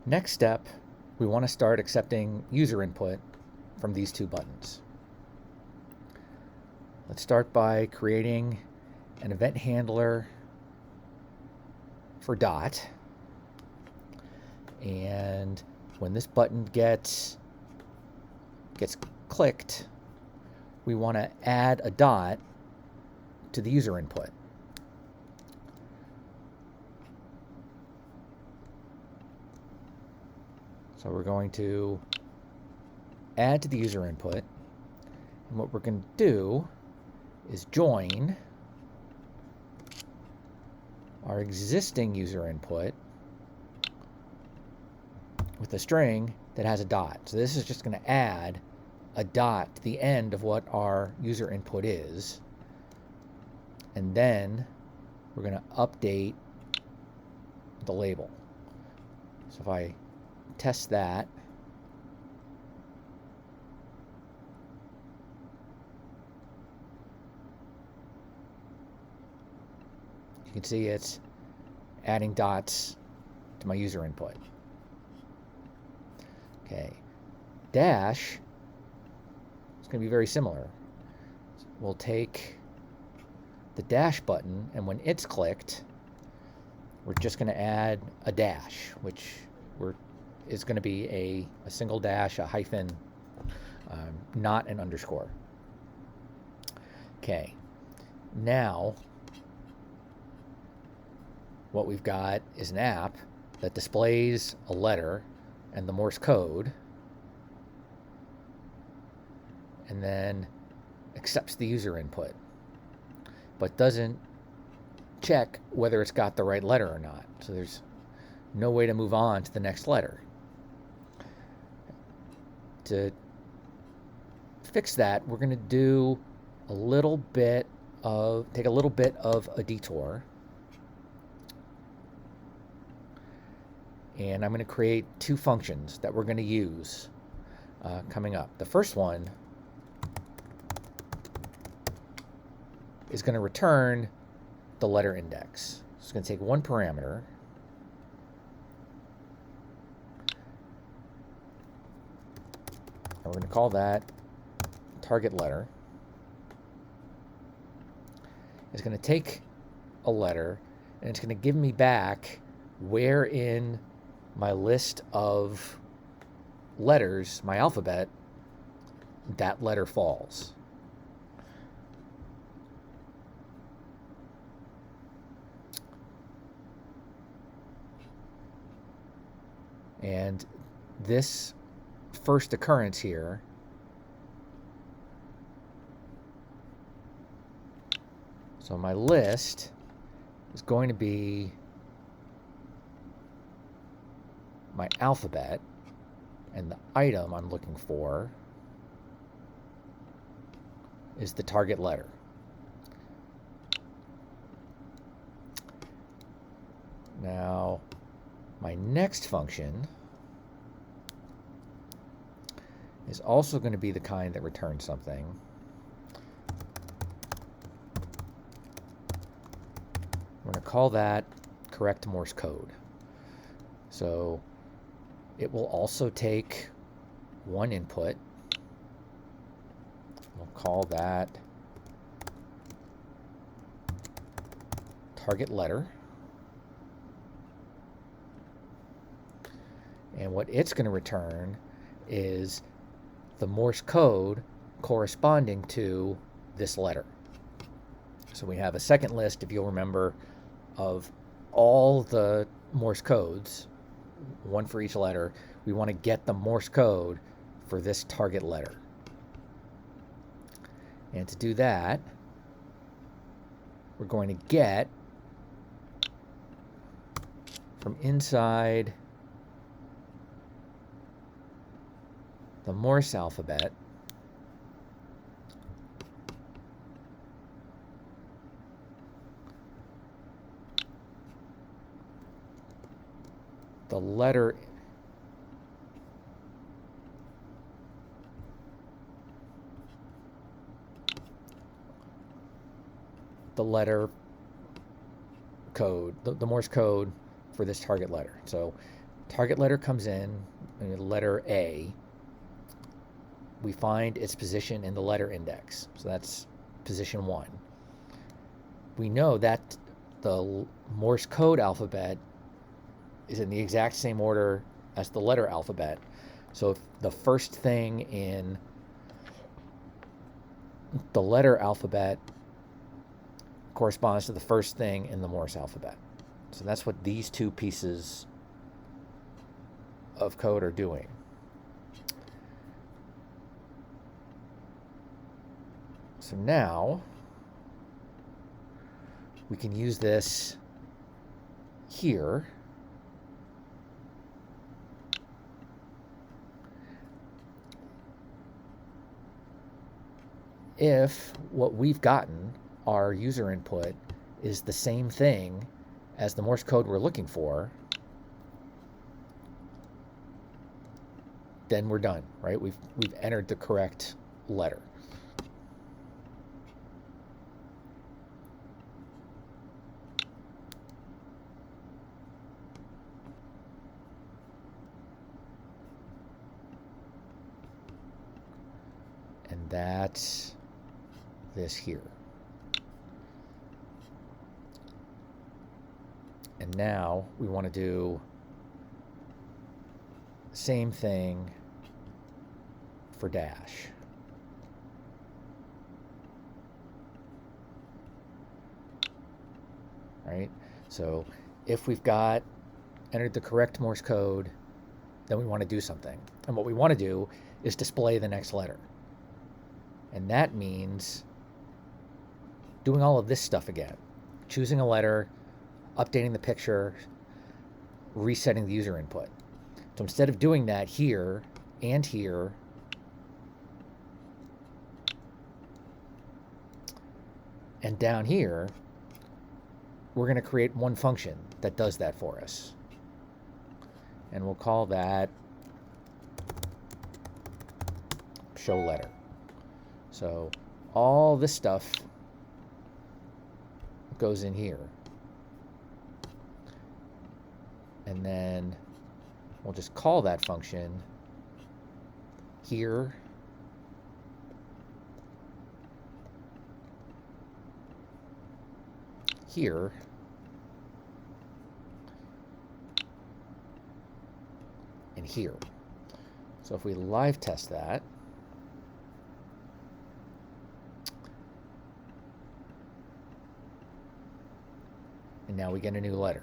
Next step, we want to start accepting user input from these two buttons. Let's start by creating an event handler for dot. And when this button gets clicked, we want to add a dot to the user input. So we're going to add to the user input, and what we're going to do is join our existing user input with a string that has a dot. So this is just going to add a dot to the end of what our user input is, and then we're going to update the label. So if I test that, you can see it's adding dots to my user input. Okay, dash is going to be very similar. We'll take the dash button, and when it's clicked, we're just going to add a dash, which is going to be a single dash, a hyphen, not an underscore. Okay, now what we've got is an app that displays a letter and the Morse code, and then accepts the user input, but doesn't check whether it's got the right letter or not. So there's no way to move on to the next letter. To fix that, we're going to do take a little bit of a detour, and I'm going to create two functions that we're going to use coming up. The first one is going to return the letter index. So it's going to take one parameter, and we're going to call that target letter. It's going to take a letter, and it's going to give me back where in my list of letters, my alphabet, that letter falls. And this first occurrence here so my list is going to be my alphabet, and the item I'm looking for is the target letter. Now, my next function is also going to be the kind that returns something. We're going to call that correct Morse code. So it will also take one input. We'll call that target letter. And what it's going to return is the Morse code corresponding to this letter. So we have a second list, if you'll remember, of all the Morse codes, one for each letter. We want to get the Morse code for this target letter. And to do that, we're going to get from inside the Morse alphabet the letter code, the Morse code for this target letter. So Target letter comes in, letter A. We find its position in the letter index. So that's position 1. We know that the Morse code alphabet is in the exact same order as the letter alphabet. So if the first thing in the letter alphabet corresponds to the first thing in the Morse alphabet. So that's what these two pieces of code are doing. So now we can use this here if what we've gotten, our user input, is the same thing as the Morse code we're looking for, then we're done, right? We've entered the correct letter. And that's this here. And now we want to do the same thing for dash. Right? So if we've got entered the correct Morse code, then we want to do something. And what we want to do is display the next letter. And that means doing all of this stuff again. Choosing a letter, updating the picture, resetting the user input. So instead of doing that here and here, and down here, we're going to create one function that does that for us. And we'll call that show letter. So all this stuff goes in here. And then we'll just call that function here, here, and here. So if we live test that, and now we get a new letter.